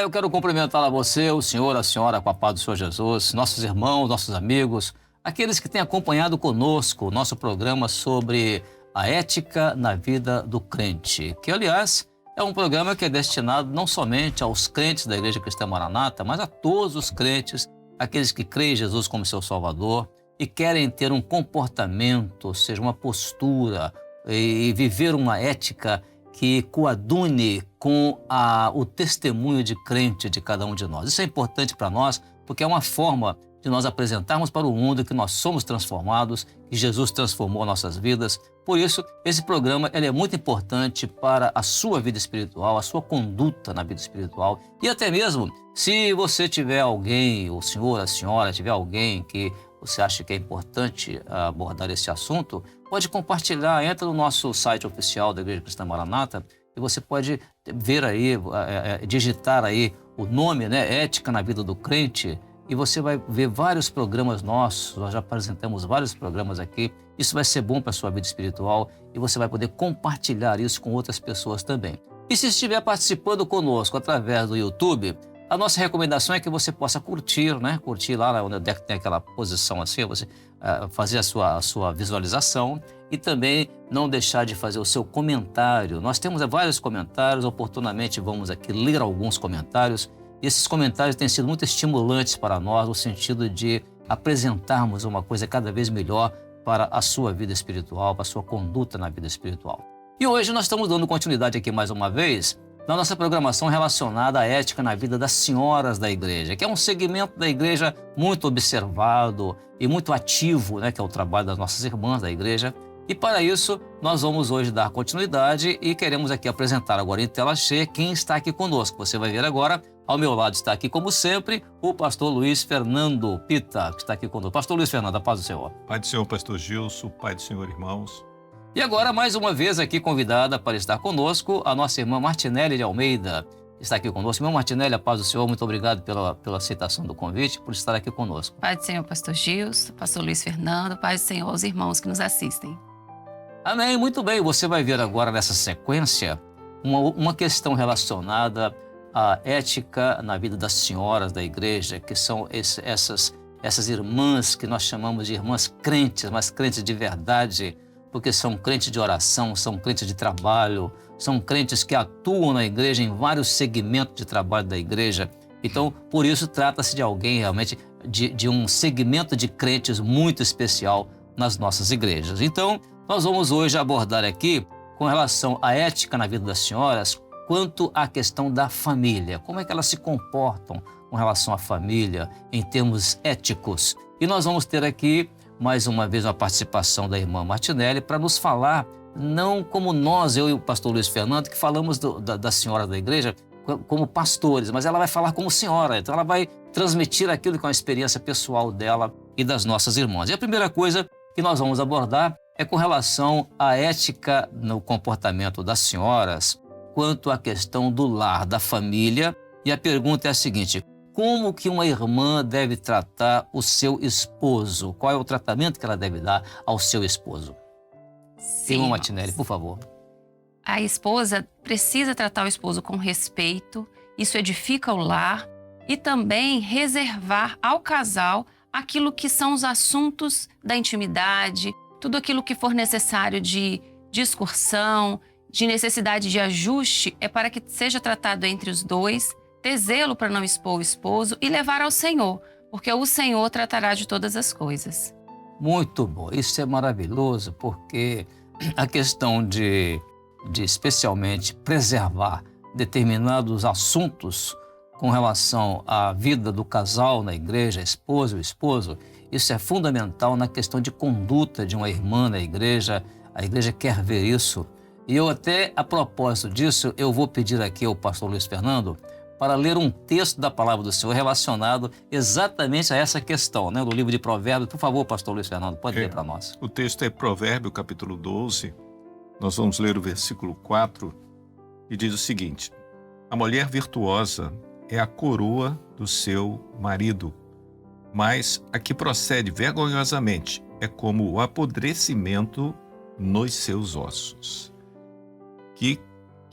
eu quero cumprimentar a você, o senhor, a senhora, com a paz do Senhor Jesus, nossos irmãos, nossos amigos, aqueles que têm acompanhado conosco o nosso programa sobre a ética na vida do crente, que, aliás, é um programa que é destinado não somente aos crentes da Igreja Cristã Maranata, mas a todos os crentes, aqueles que creem em Jesus como seu Salvador e querem ter um comportamento, ou seja, uma postura e viver uma ética que coadune com o testemunho de crente de cada um de nós. Isso é importante para nós, porque é uma forma de nós apresentarmos para o mundo que nós somos transformados, que Jesus transformou nossas vidas. Por isso, esse programa ele é muito importante para a sua vida espiritual, a sua conduta na vida espiritual. E até mesmo, se você tiver alguém, o senhor, a senhora, tiver alguém que você acha que é importante abordar esse assunto, pode compartilhar, entra no nosso site oficial da Igreja Cristã Maranata e você pode ver aí, digitar aí o nome, né, Ética na Vida do Crente, e você vai ver vários programas nossos, nós já apresentamos vários programas aqui. Isso vai ser bom para a sua vida espiritual e você vai poder compartilhar isso com outras pessoas também. E se estiver participando conosco através do YouTube, a nossa recomendação é que você possa curtir, né? Curtir lá onde tem aquela posição assim, você fazer a sua visualização e também não deixar de fazer o seu comentário. Nós temos vários comentários, oportunamente vamos aqui ler alguns comentários. E esses comentários têm sido muito estimulantes para nós no sentido de apresentarmos uma coisa cada vez melhor para a sua vida espiritual, para a sua conduta na vida espiritual. E hoje nós estamos dando continuidade aqui mais uma vez na nossa programação relacionada à ética na vida das senhoras da igreja, que é um segmento da igreja muito observado e muito ativo, né, que é o trabalho das nossas irmãs da igreja. E para isso, nós vamos hoje dar continuidade e queremos aqui apresentar agora em tela cheia quem está aqui conosco. Você vai ver agora, ao meu lado está aqui, como sempre, o pastor Luiz Fernando Pita, que está aqui conosco. Pastor Luiz Fernando, a paz do Senhor. Pai do Senhor, pastor Gilson, Pai do Senhor, irmãos. E agora, mais uma vez aqui convidada para estar conosco, a nossa irmã Martinelli de Almeida. Está aqui conosco. Irmã Martinelli, a paz do Senhor, muito obrigado pela aceitação do convite, por estar aqui conosco. Pai do Senhor, pastor Gilson, pastor Luiz Fernando, Pai do Senhor, os irmãos que nos assistem. Amém, muito bem. Você vai ver agora nessa sequência uma questão relacionada à ética na vida das senhoras da igreja, que são essas irmãs que nós chamamos de irmãs crentes, mas crentes de verdade, porque são crentes de oração, são crentes de trabalho, são crentes que atuam na igreja em vários segmentos de trabalho da igreja. Então, por isso, trata-se de alguém realmente, de um segmento de crentes muito especial nas nossas igrejas. Então, nós vamos hoje abordar aqui com relação à ética na vida das senhoras, quanto à questão da família. Como é que elas se comportam com relação à família em termos éticos. E nós vamos ter aqui, mais uma vez, uma participação da irmã Martinelli para nos falar, não como nós, eu e o pastor Luiz Fernando, que falamos das senhoras da igreja como pastores, mas ela vai falar como senhora. Então ela vai transmitir aquilo que é uma experiência pessoal dela e das nossas irmãs. E a primeira coisa que nós vamos abordar é com relação à ética no comportamento das senhoras quanto à questão do lar, da família. E a pergunta é a seguinte: como que uma irmã deve tratar o seu esposo? Qual é o tratamento que ela deve dar ao seu esposo? Sim, irmã Martinelli, por favor. A esposa precisa tratar o esposo com respeito, isso edifica o lar, e também reservar ao casal aquilo que são os assuntos da intimidade, tudo aquilo que for necessário de discussão, de necessidade de ajuste, é para que seja tratado entre os dois, ter zelo para não expor o esposo e levar ao Senhor, porque o Senhor tratará de todas as coisas. Muito bom, isso é maravilhoso, porque a questão de especialmente preservar determinados assuntos com relação à vida do casal na igreja, a esposa e o esposo, isso é fundamental na questão de conduta de uma irmã na igreja. A igreja quer ver isso. E eu até, a propósito disso, eu vou pedir aqui ao pastor Luiz Fernando para ler um texto da palavra do Senhor relacionado exatamente a essa questão, né? Do livro de Provérbios. Por favor, pastor Luiz Fernando, pode ler para nós. O texto é Provérbio, capítulo 12. Nós vamos ler o versículo 4 e diz o seguinte: a mulher virtuosa é a coroa do seu marido, mas a que procede vergonhosamente é como o apodrecimento nos seus ossos. Que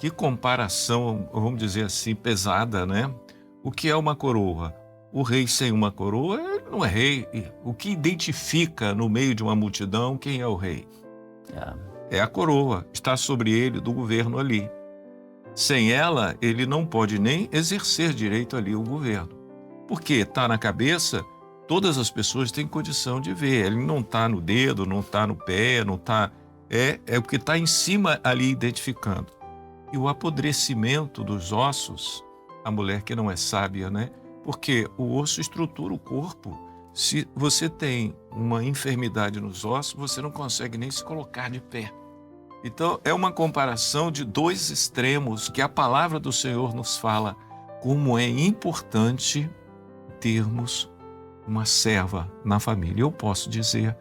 comparação, vamos dizer assim, pesada, né? O que é uma coroa? O rei sem uma coroa ele não é rei. O que identifica no meio de uma multidão quem é o rei? É a coroa, está sobre ele do governo ali. Sem ela, ele não pode nem exercer direito ali o governo. Porque está na cabeça, todas as pessoas têm condição de ver. Ele não está no dedo, não está no pé, não está... É o que está em cima ali identificando. E o apodrecimento dos ossos, a mulher que não é sábia, né? Porque o osso estrutura o corpo. Se você tem uma enfermidade nos ossos, você não consegue nem se colocar de pé. Então, é uma comparação de dois extremos que a palavra do Senhor nos fala como é importante termos uma serva na família. Eu posso dizer,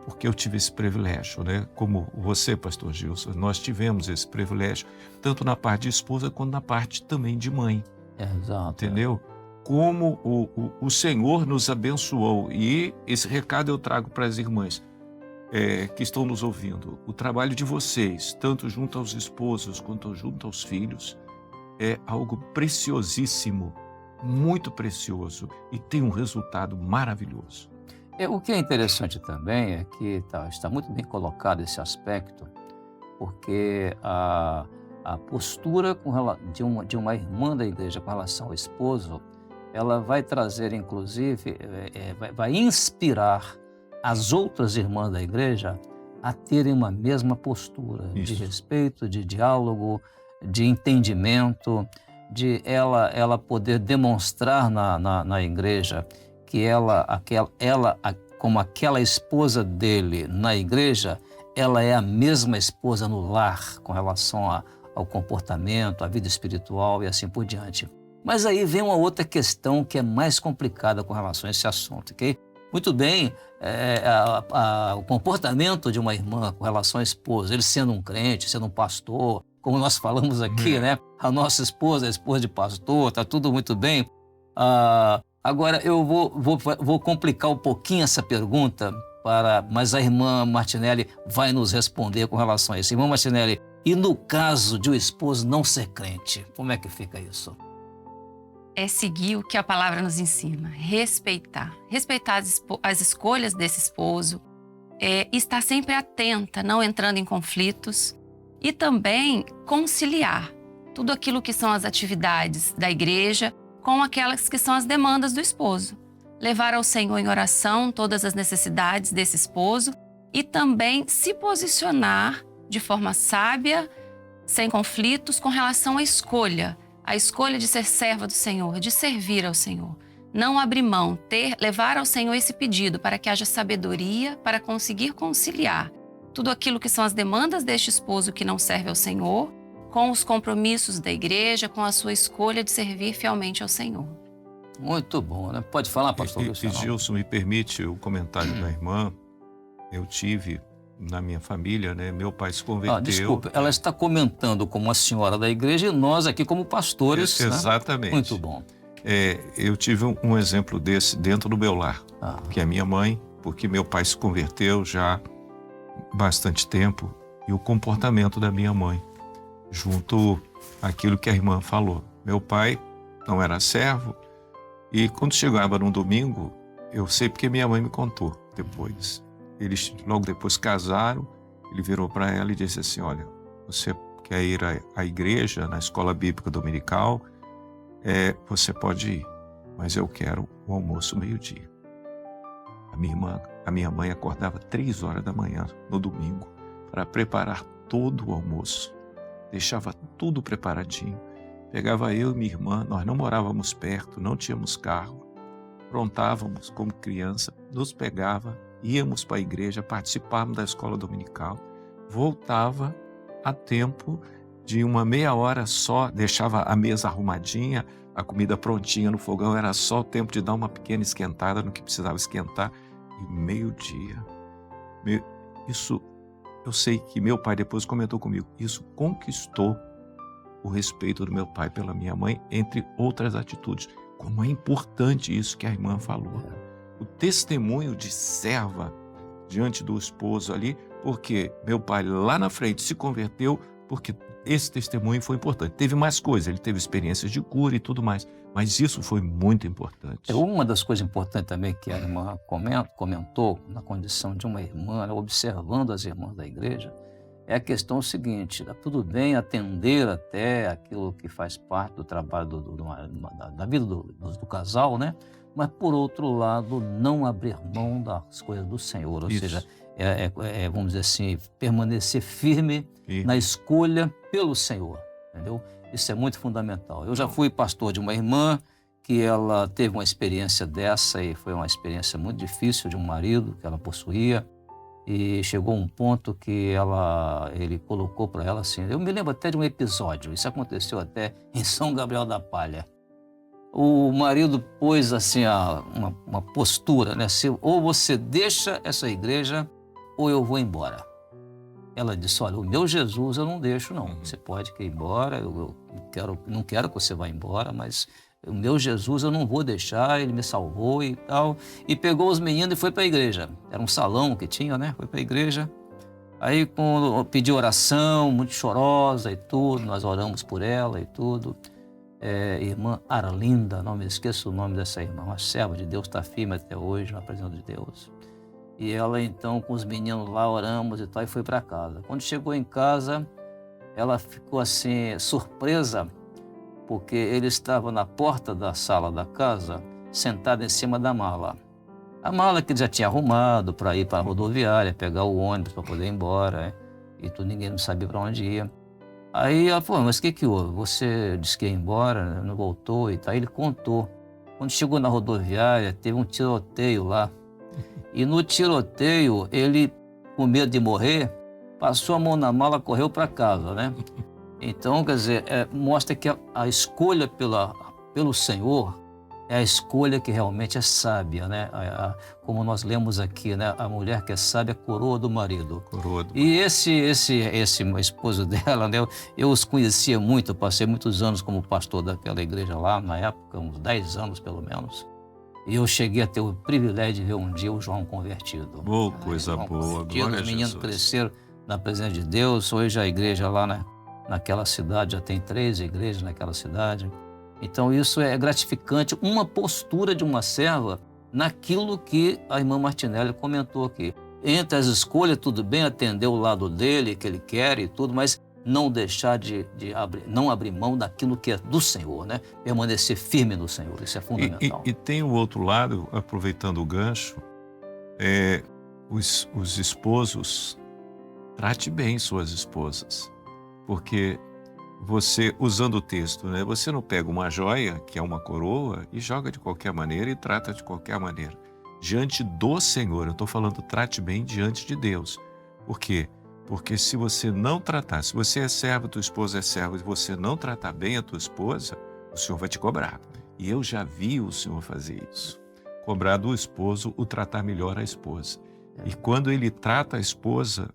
porque eu tive esse privilégio, né? Como você, pastor Gilson, nós tivemos esse privilégio, tanto na parte de esposa quanto na parte também de mãe. Exato. Entendeu? Como o Senhor nos abençoou. E esse recado eu trago para as irmãs que estão nos ouvindo. O trabalho de vocês, tanto junto aos esposos quanto junto aos filhos, é algo preciosíssimo, muito precioso e tem um resultado maravilhoso. O que é interessante também é que está muito bem colocado esse aspecto, porque a postura de uma irmã da igreja com relação ao esposo, ela vai trazer, inclusive, vai inspirar as outras irmãs da igreja a terem uma mesma postura de respeito, de diálogo, de entendimento, de ela poder demonstrar na igreja que ela, como aquela esposa dele na igreja, ela é a mesma esposa no lar com relação ao comportamento, à vida espiritual e assim por diante. Mas aí vem uma outra questão que é mais complicada com relação a esse assunto, ok? Muito bem, o comportamento de uma irmã com relação à esposa, ele sendo um crente, sendo um pastor, como nós falamos aqui, né? A nossa esposa é a esposa de pastor, tá tudo muito bem. Agora eu vou complicar um pouquinho essa pergunta, mas a irmã Martinelli vai nos responder com relação a isso. Irmã Martinelli, e no caso de o esposo não ser crente, como é que fica isso? É seguir o que a palavra nos ensina, respeitar as escolhas desse esposo, estar sempre atenta, não entrando em conflitos e também conciliar tudo aquilo que são as atividades da igreja com aquelas que são as demandas do esposo. Levar ao Senhor em oração todas as necessidades desse esposo e também se posicionar de forma sábia, sem conflitos, com relação à escolha de ser serva do Senhor, de servir ao Senhor. Não abrir mão, levar ao Senhor esse pedido para que haja sabedoria para conseguir conciliar tudo aquilo que são as demandas deste esposo que não serve ao Senhor, com os compromissos da igreja, com a sua escolha de servir fielmente ao Senhor. Muito bom, né? Pode falar, pastor Luciano. Gilson, me permite o comentário da irmã. Eu tive na minha família, né? Meu pai se converteu. Desculpa, ela está comentando como a senhora da igreja e nós aqui como pastores. Exatamente. Né? Muito bom. Eu tive um exemplo desse dentro do meu lar, que é a minha mãe, porque meu pai se converteu já há bastante tempo, e o comportamento da minha mãe, junto àquilo que a irmã falou. Meu pai não era servo, e quando chegava num domingo, eu sei porque minha mãe me contou depois. Eles logo depois casaram, ele virou para ela e disse assim, olha, você quer ir à igreja, na escola bíblica dominical, você pode ir, mas eu quero o almoço meio-dia. A minha mãe acordava 3 horas da manhã no domingo para preparar todo o almoço, deixava tudo preparadinho, pegava eu e minha irmã, nós não morávamos perto, não tínhamos carro, aprontávamos como criança, nos pegava, íamos para a igreja, participávamos da escola dominical, voltava a tempo de uma meia hora só, deixava a mesa arrumadinha, a comida prontinha no fogão, era só o tempo de dar uma pequena esquentada no que precisava esquentar, e meio-dia. Isso, eu sei que meu pai depois comentou comigo, isso conquistou o respeito do meu pai pela minha mãe, entre outras atitudes. Como é importante isso que a irmã falou. O testemunho de serva diante do esposo ali, porque meu pai lá na frente se converteu porque esse testemunho foi importante. Teve mais coisas, ele teve experiências de cura e tudo mais, mas isso foi muito importante. Uma das coisas importantes também que a irmã comentou, na condição de uma irmã, observando as irmãs da igreja, é a questão seguinte: tá tudo bem atender até aquilo que faz parte do trabalho da vida do casal, né? Mas, por outro lado, não abrir mão das coisas do Senhor, ou seja, vamos dizer assim, permanecer firme na escolha pelo Senhor, entendeu? Isso é muito fundamental. Eu já fui pastor de uma irmã que ela teve uma experiência dessa e foi uma experiência muito difícil de um marido que ela possuía, e chegou um ponto que ele colocou para ela assim, eu me lembro até de um episódio, isso aconteceu até em São Gabriel da Palha. O marido pôs assim uma postura, né? Ou você deixa essa igreja ou eu vou embora. Ela disse, olha, o meu Jesus eu não deixo não, você pode ir embora, eu não quero que você vá embora, mas o meu Jesus eu não vou deixar, ele me salvou e tal. E pegou os meninos e foi para a igreja. Era um salão que tinha, né? Foi para a igreja. Aí pediu oração, muito chorosa e tudo, nós oramos por ela e tudo. Irmã Arlinda, não me esqueço o nome dessa irmã, uma serva de Deus, está firme até hoje na presença de Deus. E ela então, com os meninos lá, oramos e tal, e foi para casa. Quando chegou em casa, ela ficou assim, surpresa, porque ele estava na porta da sala da casa, sentado em cima da mala. A mala que ele já tinha arrumado para ir para a rodoviária, pegar o ônibus para poder ir embora, e tudo, ninguém não sabia para onde ia. Aí ela falou, mas o que houve? Você disse que ia embora, não voltou e tal. Aí ele contou. Quando chegou na rodoviária, teve um tiroteio lá. E no tiroteio, ele, com medo de morrer, passou a mão na mala, correu para casa, né? Então, quer dizer, mostra que a escolha pelo Senhor é a escolha que realmente é sábia, né? Como nós lemos aqui, né? A mulher que é sábia, coroa do marido. E esse esposo dela, né? Eu os conhecia muito, eu passei muitos anos como pastor daquela igreja lá, na época, uns 10 anos pelo menos. E eu cheguei a ter o privilégio de ver um dia o João convertido. Coisa boa, glória a Jesus. Os meninos cresceram na presença de Deus, hoje a igreja lá, né? Naquela cidade, já tem 3 igrejas naquela cidade. Então isso é gratificante, uma postura de uma serva naquilo que a irmã Martinelli comentou aqui. Entre as escolhas, tudo bem, atender o lado dele, que ele quer e tudo, mas não deixar não abrir mão daquilo que é do Senhor, né? Permanecer firme no Senhor, isso é fundamental. E tem o outro lado, aproveitando o gancho, os esposos, trate bem suas esposas, porque você, usando o texto, né? Você não pega uma joia, que é uma coroa, e joga de qualquer maneira e trata de qualquer maneira. Diante do Senhor, eu estou falando, trate bem diante de Deus. Por quê? Porque se você não tratar, se você é servo, tua esposa é serva, e você não tratar bem a tua esposa, o Senhor vai te cobrar. E eu já vi o Senhor fazer isso. Cobrar do esposo, o tratar melhor a esposa. E quando ele trata a esposa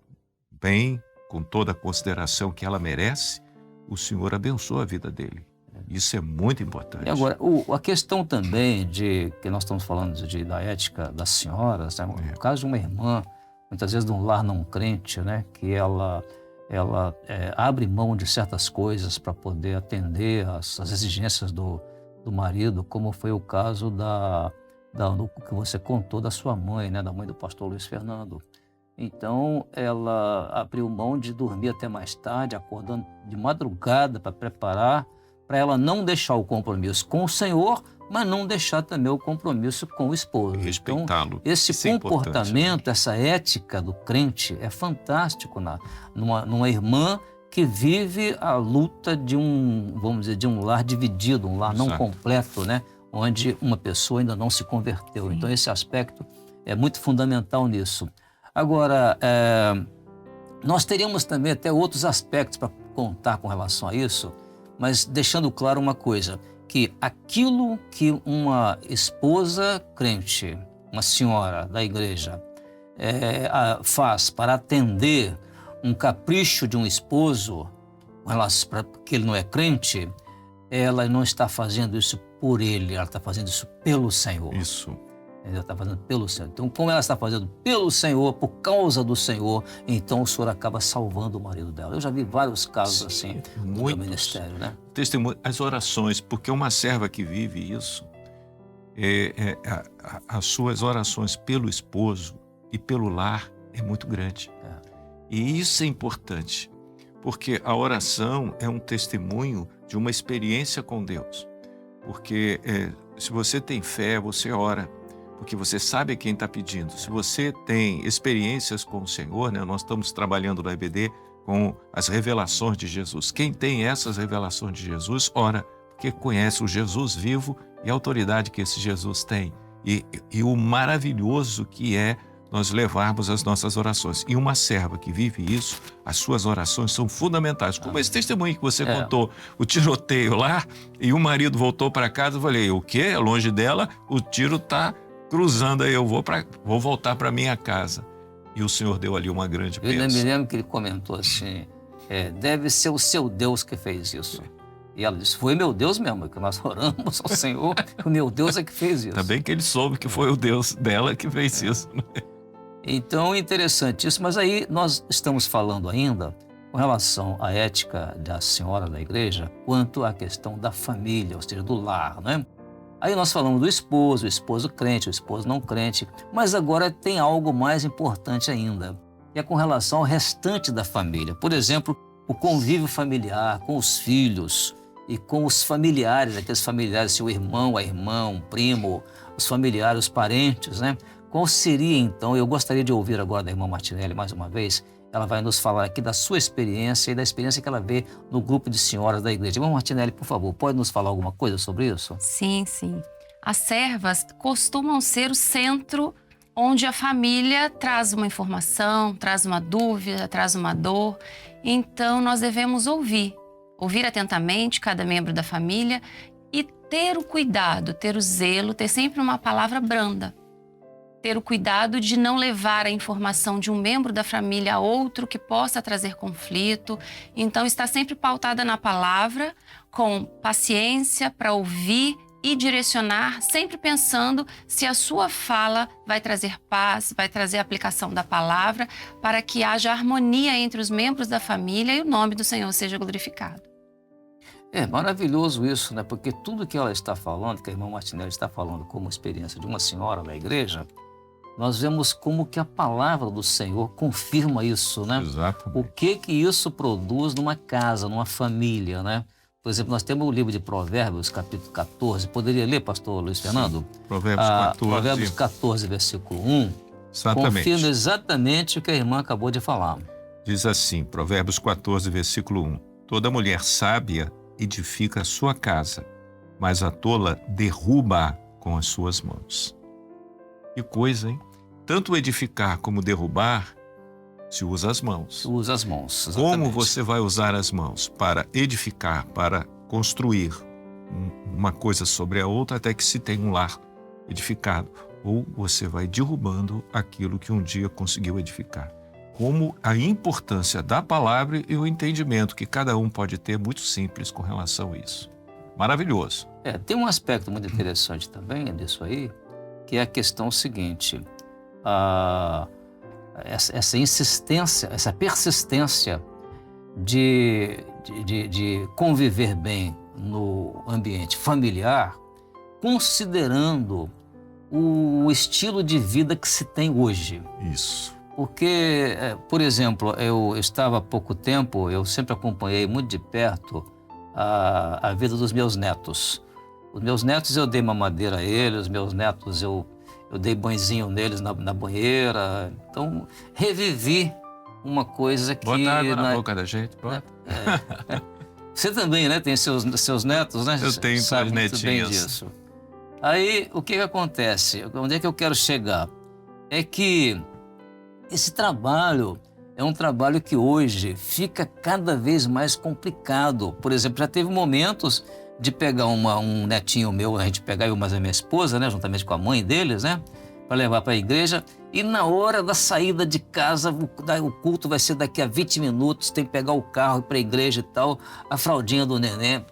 bem, com toda a consideração que ela merece, o Senhor abençoa a vida dele. Isso é muito importante. E agora, a questão também que nós estamos falando da ética das senhoras, né? No caso de uma irmã, muitas vezes de um lar não crente, né? Que ela abre mão de certas coisas para poder atender às exigências do marido, como foi o caso do que você contou da sua mãe, né? Da mãe do pastor Luiz Fernando. Então, ela abriu mão de dormir até mais tarde, acordando de madrugada para preparar, para ela não deixar o compromisso com o Senhor, mas não deixar também o compromisso com o esposo. Respeitá-lo. Então, esse comportamento, essa ética do crente é fantástico numa irmã que vive a luta de vamos dizer, de um lar dividido, um lar não completo, né? Onde uma pessoa ainda não se converteu. Sim. Então, esse aspecto é muito fundamental nisso. Agora, nós teríamos também até outros aspectos para contar com relação a isso, mas deixando claro uma coisa, que aquilo que uma esposa crente, uma senhora da igreja, faz para atender um capricho de um esposo, porque ele não é crente, ela não está fazendo isso por ele, ela está fazendo isso pelo Senhor. Isso. Ela está fazendo pelo Senhor. Então, como ela está fazendo pelo Senhor, por causa do Senhor, então o Senhor acaba salvando o marido dela. Eu já vi vários casos assim no meu ministério, né? Testemunho, as orações, porque uma serva que vive isso, as suas orações pelo esposo e pelo lar é muito grande. E isso é importante, porque a oração é um testemunho de uma experiência com Deus. Porque se você tem fé, você ora, porque você sabe quem está pedindo. Se você tem experiências com o Senhor, né? Nós estamos trabalhando no EBD com as revelações de Jesus. Quem tem essas revelações de Jesus, ora, porque conhece o Jesus vivo e a autoridade que esse Jesus tem. E o maravilhoso que é nós levarmos as nossas orações. E uma serva que vive isso, as suas orações são fundamentais. Como esse testemunho que você contou, o tiroteio lá, e o marido voltou para casa, eu falei, o quê? Longe dela, o tiro está cruzando, aí eu vou voltar para minha casa. E o Senhor deu ali uma grande bênção. Eu me lembro que ele comentou assim, deve ser o seu Deus que fez isso. E ela disse, foi meu Deus mesmo, que nós oramos ao Senhor, o meu Deus é que fez isso. Também que ele soube que foi o Deus dela que fez isso. Né? Então, interessante isso, mas aí nós estamos falando ainda com relação à ética da senhora da igreja quanto à questão da família, ou seja, do lar, né? Aí nós falamos do esposo, o esposo crente, o esposo não crente, mas agora tem algo mais importante ainda, que é com relação ao restante da família. Por exemplo, o convívio familiar com os filhos e com os familiares, aqueles familiares, seu irmão, a irmã, um primo, os familiares, os parentes, né? Qual seria, então, eu gostaria de ouvir agora da irmã Martinelli mais uma vez, ela vai nos falar aqui da sua experiência e da experiência que ela vê no grupo de senhoras da igreja. Irmã Martinelli, por favor, pode nos falar alguma coisa sobre isso? Sim, sim. As servas costumam ser o centro onde a família traz uma informação, traz uma dúvida, traz uma dor. Então, nós devemos ouvir atentamente cada membro da família e ter o cuidado, ter o zelo, ter sempre uma palavra branda. Ter o cuidado de não levar a informação de um membro da família a outro que possa trazer conflito. Então, está sempre pautada na palavra, com paciência para ouvir e direcionar, sempre pensando se a sua fala vai trazer paz, vai trazer a aplicação da palavra, para que haja harmonia entre os membros da família e o nome do Senhor seja glorificado. É maravilhoso isso, né? Porque tudo que ela está falando, que a irmã Martinelli está falando como experiência de uma senhora da igreja, nós vemos como que a palavra do Senhor confirma isso, né? Exatamente. O que isso produz numa casa, numa família, né? Por exemplo, nós temos o livro de Provérbios, capítulo 14. Poderia ler, pastor Luiz Fernando? Provérbios 14. Provérbios 14, versículo 1. Exatamente. Confirma exatamente o que a irmã acabou de falar. Diz assim, Provérbios 14, versículo 1. Toda mulher sábia edifica a sua casa, mas a tola derruba-a com as suas mãos. Que coisa, hein? Tanto edificar como derrubar, se usa as mãos. Se usa as mãos, exatamente. Como você vai usar as mãos? Para edificar, para construir uma coisa sobre a outra até que se tenha um lar edificado. Ou você vai derrubando aquilo que um dia conseguiu edificar. Como a importância da palavra e o entendimento que cada um pode ter muito simples com relação a isso. Maravilhoso. Tem um aspecto muito interessante também disso aí, que é a questão seguinte, essa insistência, essa persistência de conviver bem no ambiente familiar, considerando o estilo de vida que se tem hoje. Isso. Porque, por exemplo, eu estava há pouco tempo, eu sempre acompanhei muito de perto a vida dos meus netos. Os meus netos eu dei mamadeira a eles, os meus netos eu dei banhozinho neles na banheira. Então, revivi uma coisa que... Bota água na boca da gente, bota. Você também, né? Tem seus netos, né? Eu tenho sabe duas muito bem netinhas. disso. Aí, o que acontece? Onde é que eu quero chegar? É que esse trabalho é um trabalho que hoje fica cada vez mais complicado. Por exemplo, já teve momentos de pegar um netinho meu, a gente pegar eu mais a minha esposa, né, juntamente com a mãe deles, né, para levar para a igreja, e na hora da saída de casa, o culto vai ser daqui a 20 minutos, tem que pegar o carro e ir para a igreja e tal, a fraldinha do neném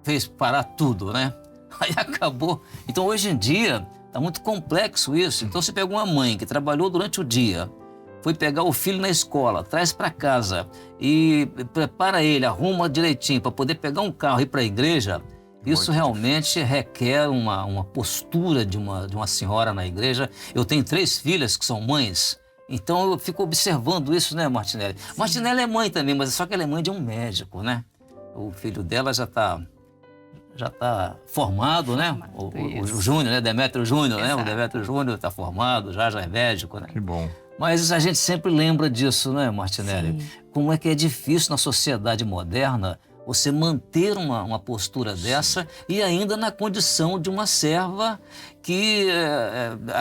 fez parar tudo, né? Aí acabou. Então, hoje em dia, Está muito complexo isso. Então, você pega uma mãe que trabalhou durante o dia, foi pegar o filho na escola, traz para casa e prepara ele, arruma direitinho para poder pegar um carro e ir para a igreja, isso realmente requer uma postura de uma senhora na igreja. Eu tenho 3 filhas que são mães, então eu fico observando isso, né, Martinelli? Sim. Martinelli é mãe também, mas só que ela é mãe de um médico, né? O filho dela já está formado, né? O Júnior, né? Demétrio Júnior, né? O Demétrio Júnior está formado, já é médico, né? Que bom. Mas a gente sempre lembra disso, né, Martinelli? Sim. Como é que é difícil na sociedade moderna você manter uma postura dessa e ainda na condição de uma serva que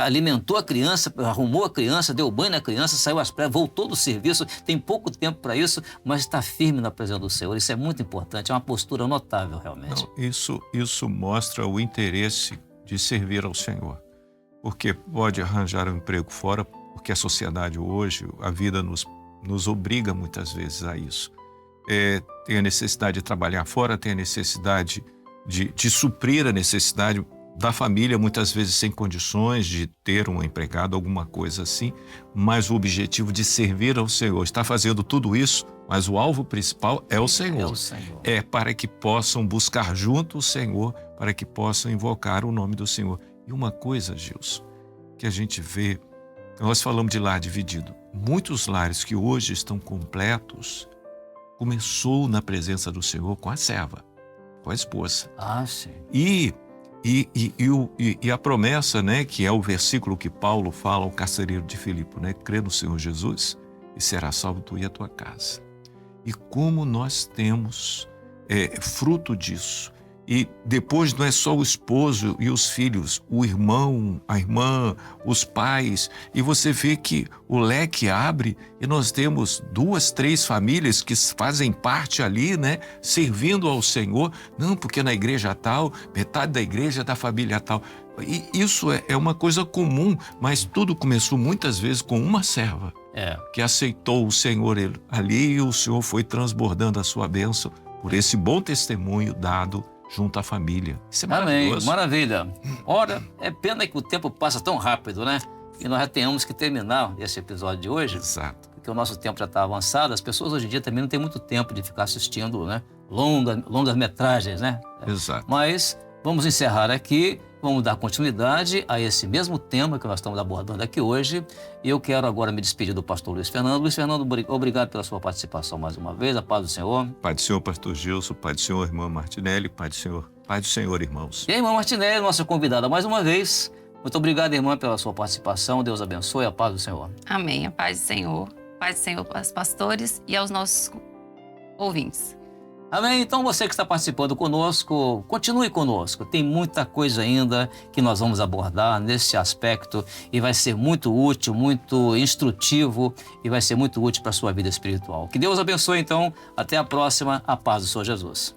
alimentou a criança, arrumou a criança, deu banho na criança, saiu às pressas, voltou do serviço, tem pouco tempo para isso, mas está firme na presença do Senhor. Isso é muito importante, é uma postura notável realmente. Não, isso mostra o interesse de servir ao Senhor. Porque pode arranjar um emprego fora, porque a sociedade hoje, a vida nos obriga muitas vezes a isso. Tem a necessidade de trabalhar fora, tem a necessidade de suprir a necessidade da família, muitas vezes sem condições de ter um empregado, alguma coisa assim, mas o objetivo de servir ao Senhor. Está fazendo tudo isso, mas o alvo principal é o Senhor. É o Senhor. É para que possam buscar junto o Senhor, para que possam invocar o nome do Senhor. E uma coisa, Gilson, que a gente vê, nós falamos de lar dividido. Muitos lares que hoje estão completos, começou na presença do Senhor com a serva, com a esposa. Ah, sim. E a promessa, né, que é o versículo que Paulo fala ao carcereiro de Filipe, né? Crê no Senhor Jesus e será salvo tu e a tua casa. E como nós temos fruto disso. E depois não é só o esposo e os filhos, o irmão, a irmã, os pais. E você vê que o leque abre e nós temos 2, 3 famílias que fazem parte ali, né? Servindo ao Senhor. Não, porque na igreja tal, metade da igreja é da família tal. E isso é uma coisa comum, mas tudo começou muitas vezes com uma serva. Que aceitou o Senhor ali e o Senhor foi transbordando a sua bênção por esse bom testemunho dado junto à família. Isso é maravilhoso. Amém, maravilha. Ora, é pena que o tempo passa tão rápido, né? E nós já tenhamos que terminar esse episódio de hoje. Exato. Porque o nosso tempo já está avançado. As pessoas hoje em dia também não têm muito tempo de ficar assistindo, né? Longas metragens, né? Exato. Mas vamos encerrar aqui. Vamos dar continuidade a esse mesmo tema que nós estamos abordando aqui hoje. E eu quero agora me despedir do pastor Luiz Fernando. Luiz Fernando, obrigado pela sua participação mais uma vez. A paz do Senhor. Pai do Senhor, pastor Gilson. Pai do Senhor, irmã Martinelli. Pai do Senhor, irmãos. E a irmã Martinelli, nossa convidada mais uma vez. Muito obrigado, irmã, pela sua participação. Deus abençoe. A paz do Senhor. Amém. A paz do Senhor. Paz do Senhor aos pastores e aos nossos ouvintes. Amém? Então você que está participando conosco, continue conosco. Tem muita coisa ainda que nós vamos abordar nesse aspecto e vai ser muito útil, muito instrutivo e vai ser muito útil para a sua vida espiritual. Que Deus abençoe então. Até a próxima. A paz do Senhor Jesus.